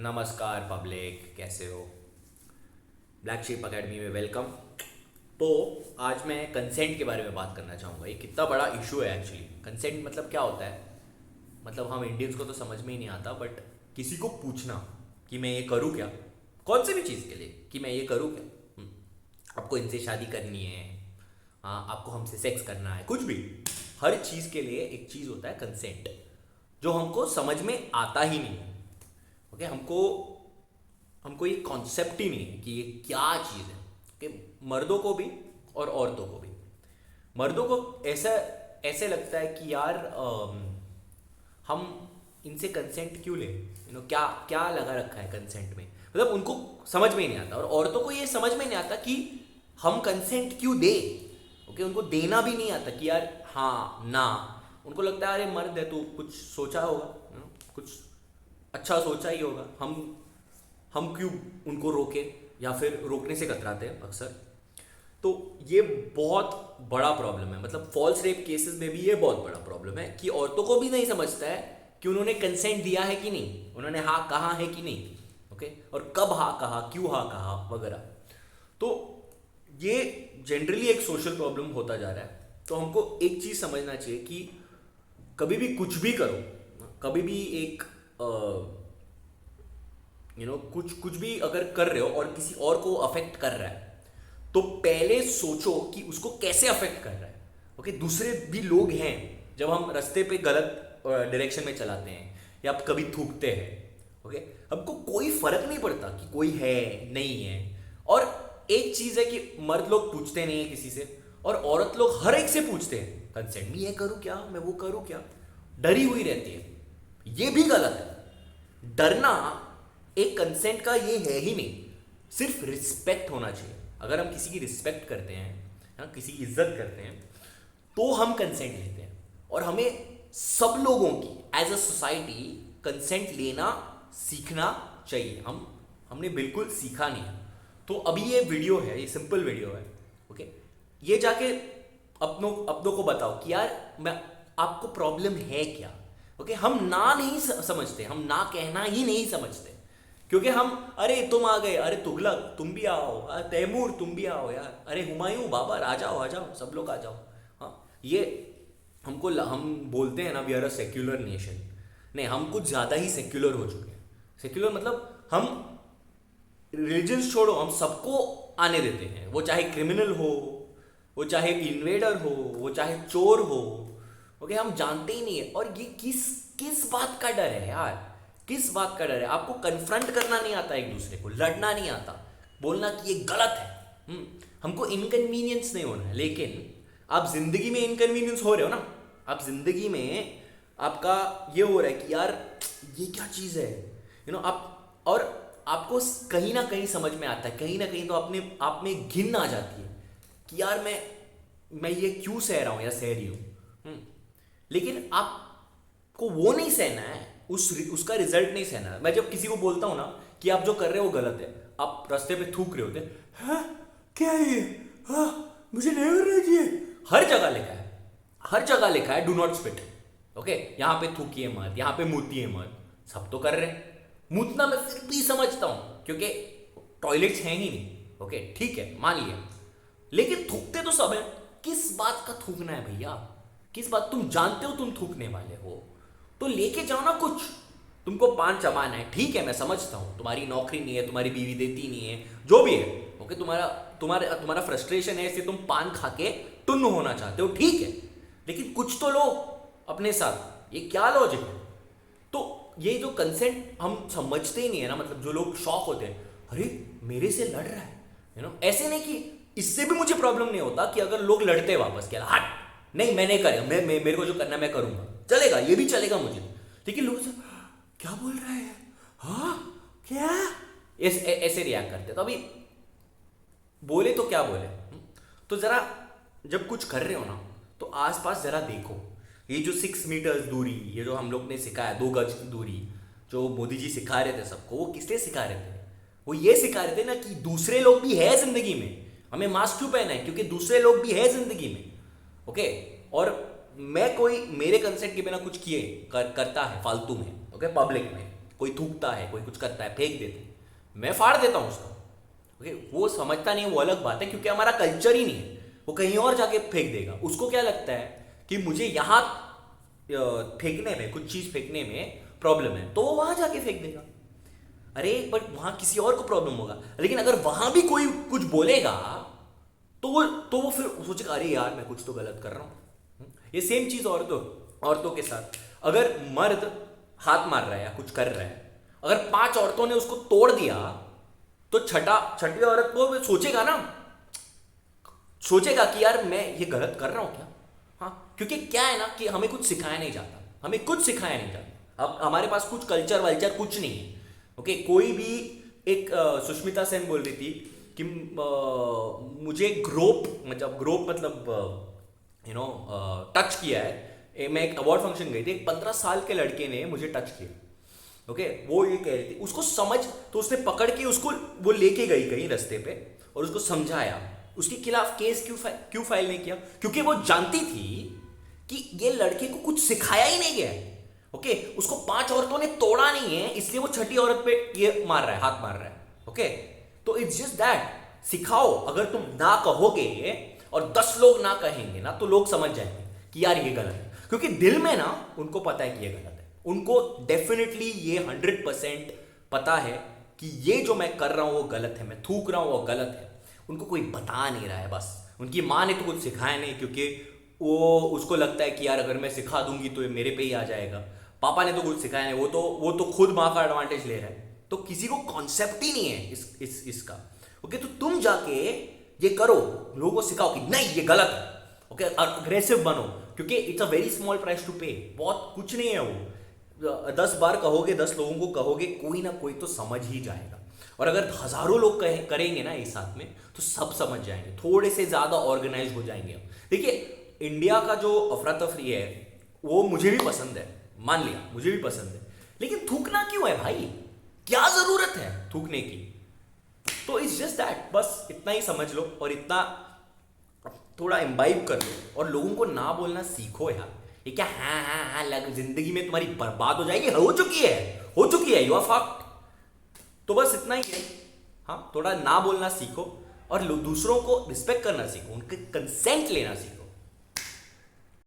नमस्कार पब्लिक, कैसे हो। ब्लैक शीप अकेडमी में वेलकम। तो आज मैं कंसेंट के बारे में बात करना चाहूँगा। ये कितना बड़ा इशू है एक्चुअली। कंसेंट मतलब क्या होता है, मतलब हम इंडियंस को तो समझ में ही नहीं आता, बट किसी को पूछना कि मैं ये करूँ क्या, कौन सी भी चीज़ के लिए कि मैं ये करूँ क्या। आपको इनसे शादी करनी है, हाँ आपको हमसे सेक्स करना है, कुछ भी, हर चीज़ के लिए एक चीज़ होता है कंसेंट, जो हमको समझ में आता ही नहीं है। ओके, हमको हमको ये कॉन्सेप्ट ही नहीं है कि ये क्या चीज़ है। कि मर्दों को भी और औरतों को भी, मर्दों को ऐसा ऐसे लगता है कि यार हम इनसे कंसेंट क्यों लें, क्या क्या लगा रखा है कंसेंट में, मतलब उनको समझ में ही नहीं आता। और औरतों को ये समझ में नहीं आता कि हम कंसेंट क्यों दे। ओके, उनको देना भी नहीं आता कि यार हाँ ना, उनको लगता है अरे मर्द है तो कुछ सोचा होगा, कुछ अच्छा सोचा ही होगा, हम क्यों उनको रोके, या फिर रोकने से कतराते हैं अक्सर। तो ये बहुत बड़ा प्रॉब्लम है, मतलब फॉल्स रेप केसेस में भी ये बहुत बड़ा प्रॉब्लम है कि औरतों को भी नहीं समझता है कि उन्होंने कंसेंट दिया है कि नहीं, उन्होंने हाँ कहा है कि नहीं। ओके, और कब हाँ कहा, क्यों हाँ कहा वगैरह। तो ये जनरली एक सोशल प्रॉब्लम होता जा रहा है। तो हमको एक चीज़ समझना चाहिए कि कभी भी कुछ भी करो, कभी भी एक कुछ कुछ भी अगर कर रहे हो और किसी और को अफेक्ट कर रहा है, तो पहले सोचो कि उसको कैसे अफेक्ट कर रहा है। ओके, दूसरे भी लोग हैं, जब हम रास्ते पे गलत डायरेक्शन में चलाते हैं या आप कभी थूकते हैं, ओके, हमको कोई फर्क नहीं पड़ता कि कोई है नहीं है। और एक चीज है कि मर्द लोग पूछते नहीं है किसी से, और औरत लोग हर एक से पूछते हैं कंसेंट, मैं ये करूं क्या, मैं वो करूं क्या, डरी हुई रहती है। ये भी गलत है। डरना एक कंसेंट का ये है ही नहीं। सिर्फ रिस्पेक्ट होना चाहिए। अगर हम किसी की रिस्पेक्ट करते हैं, हाँ, किसी की इज्जत करते हैं, तो हम कंसेंट लेते हैं। और हमें सब लोगों की एज अ सोसाइटी कंसेंट लेना सीखना चाहिए। हमने बिल्कुल सीखा नहीं है। तो अभी ये वीडियो है, ये सिंपल वीडियो है। ओके, ये जाके अपनों अपनों को बताओ कि यार मैं आपको प्रॉब्लम है क्या। ओके, हम ना नहीं समझते, हम ना कहना ही नहीं समझते, क्योंकि हम अरे तुम आ गए, अरे तुगलक तुम भी आओ, तैमूर तुम भी आओ यार, अरे हुमायूं बाबर आ जाओ आ जाओ, सब लोग आ जाओ। हाँ, ये हम बोलते हैं ना we are a secular nation. नहीं, हम कुछ ज़्यादा ही सेक्युलर हो चुके हैं। सेक्युलर मतलब हम रिलीजन्स छोड़ो, हम सबको आने देते हैं, वो चाहे क्रिमिनल हो, वो चाहे इन्वेडर हो, वो चाहे चोर हो। ओके, हम जानते ही नहीं है। और ये किस किस बात का डर है यार, किस बात का डर है। आपको कन्फ्रंट करना नहीं आता, एक दूसरे को लड़ना नहीं आता, बोलना कि ये गलत है। हमको इनकन्वीनियंस नहीं होना है। लेकिन आप जिंदगी में इनकन्वीनियंस हो रहे हो ना, आप जिंदगी में आपका ये हो रहा है कि यार ये क्या चीज़ है, आप, और आपको कहीं ना कहीं समझ में आता है, कहीं ना कहीं तो अपने आप में घिन आ जाती है कि यार मैं ये क्यों सह रहा हूँ या सह रही हूँ। लेकिन आपको वो नहीं सहना है, उसका रिजल्ट नहीं सहना है। मैं जब किसी को बोलता हूँ ना कि आप जो कर रहे हो वो गलत है, आप रास्ते पे थूक रहे होते, हाँ क्या है ये, हाँ मुझे नहीं करना चाहिए, हर जगह लिखा है, हर जगह लिखा है डू नॉट स्पिट। ओके, यहाँ पे थूकिए मत, यहाँ पे मूतिए मत, सब तो कर रहे हैं। मूतना मैं फिर भी समझता हूँ क्योंकि टॉयलेट्स हैं ही नहीं। ओके ठीक है, मान लिया, लेकिन थूकते तो सब है। किस बात का थूकना है भैया, किस बात, तुम जानते हो तुम थूकने वाले हो तो लेके जाओ ना कुछ। तुमको पान चबाना है, ठीक है, मैं समझता हूँ, तुम्हारी नौकरी नहीं है, तुम्हारी बीवी देती नहीं है, जो भी है। ओके, तुम्हारा तुम्हारा तुम्हारा फ्रस्ट्रेशन है, इसलिए तुम पान खा के टुन्न होना चाहते हो, ठीक है, लेकिन कुछ तो लो अपने साथ। ये क्या लॉजिक है। तो ये जो कंसेंट हम समझते ही नहीं है ना, मतलब जो लोग शॉक होते हैं, अरे मेरे से लड़ रहा है, ऐसे नहीं कि इससे भी मुझे प्रॉब्लम नहीं होता कि अगर लोग लड़ते वापस, क्या हट नहीं मैं नहीं करेगा, मेरे को जो करना है मैं करूंगा, चलेगा, ये भी चलेगा मुझे। लेकिन लोग से क्या बोल रहा है, हाँ क्या, ऐसे रिएक्ट करते। तो अभी बोले तो क्या बोले। तो जरा जब कुछ कर रहे हो ना, तो आसपास जरा देखो। ये जो 6 मीटर्स दूरी, ये जो हम लोग ने सिखाया 2 गज की दूरी, जो मोदी जी सिखा रहे थे सबको, वो किस लिए सिखा रहे थे, वो ये सिखा रहे थे ना कि दूसरे लोग भी है जिंदगी में, हमें मास्क क्यों पहना है, क्योंकि दूसरे लोग भी है जिंदगी में। ओके, और मैं कोई मेरे कंसेंट के बिना कुछ किए करता है फालतू में, ओके, पब्लिक में, कोई थूकता है, कोई कुछ करता है, फेंक देते हैं, मैं फाड़ देता हूँ उसको। ओके, वो समझता नहीं है, वो अलग बात है, क्योंकि हमारा कल्चर ही नहीं है। वो कहीं और जाके फेंक देगा। उसको क्या लगता है कि मुझे यहाँ फेंकने में, कुछ चीज़ फेंकने में प्रॉब्लम है, तो वो वहाँ जाके फेंक देगा। अरे बट वहाँ किसी और को प्रॉब्लम होगा, लेकिन अगर वहाँ भी कोई कुछ बोलेगा तो वो फिर सोचेगा अरे यार मैं कुछ तो गलत कर रहा हूँ। ये सेम चीज़ औरतों के साथ। अगर मर्द हाथ मार रहा है या कुछ कर रहा है, अगर 5 औरतों ने उसको तोड़ दिया, तो छठी औरत को सोचेगा ना, सोचेगा कि यार मैं ये गलत कर रहा हूँ क्या। हाँ, क्योंकि क्या है ना कि हमें कुछ सिखाया नहीं जाता, हमें कुछ सिखाया नहीं जाता। अब हमारे पास कुछ कल्चर वल्चर कुछ नहीं है। ओके, कोई भी एक सुष्मिता सेन बोल रही थी कि मुझे ग्रोप मतलब टच किया है। मैं एक अवार्ड फंक्शन गई थी, एक 15 साल के लड़के ने मुझे टच किया। ओके, वो ये कह रही थी, उसको समझ, तो उसने पकड़ के उसको वो लेके गई कहीं रास्ते पे और उसको समझाया। उसके खिलाफ केस क्यों फाइल नहीं किया? क्योंकि वो जानती थी कि ये लड़के को कुछ सिखाया ही नहीं गया है। ओके, उसको 5 औरतों ने तोड़ा नहीं है, इसलिए वो छठी औरत पे ये मार रहा है, हाथ मार रहा है। ओके, तो इट्स जस्ट दैट, सिखाओ। अगर तुम ना कहोगे और 10 लोग ना कहेंगे ना, तो लोग समझ जाएंगे कि यार ये गलत है। क्योंकि दिल में ना उनको पता है कि ये गलत है, उनको डेफिनेटली ये 100% पता है कि ये जो मैं कर रहा हूं वो गलत है, मैं थूक रहा हूं वो गलत है। उनको कोई बता नहीं रहा है, बस उनकी माँ ने तो कुछ सिखाया नहीं, क्योंकि वो उसको लगता है कि यार अगर मैं सिखा दूंगी तो ये मेरे पे ही आ जाएगा। पापा ने तो कुछ सिखाया नहीं, वो तो खुद माँ का एडवांटेज ले रहा है। तो किसी को कॉन्सेप्ट ही नहीं है इसका। ओके, तो तुम जाके ये करो, लोगों को सिखाओ कि नहीं ये गलत है। ओके, अग्रेसिव बनो, क्योंकि it's a very small price to pay, बहुत कुछ नहीं है वो। 10 बार कहोगे, 10 लोगों को कहोगे, कोई ना कोई तो समझ ही जाएगा। और अगर हजारों लोग करेंगे ना एक साथ में, तो सब समझ जाएंगे, थोड़े से ज्यादा ऑर्गेनाइज हो जाएंगे हम। देखिए, इंडिया का जो अफरा तफरी है वो मुझे भी पसंद है, मान लिया मुझे भी पसंद है, लेकिन थूकना क्यों है भाई? क्या जरूरत है थूकने की? तो इट्स जस्ट दैट, बस इतना ही समझ लो और इतना थोड़ा इम्बाइब कर लो और लोगों को ना बोलना सीखो यार। ये क्या हाँ हाँ हाँ लग, जिंदगी में तुम्हारी बर्बाद हो जाएगी, हो चुकी है, यू आर फक्ड। तो बस इतना ही है। हाँ, थोड़ा ना बोलना सीखो और दूसरों को रिस्पेक्ट करना सीखो, उनके कंसेंट लेना सीखो।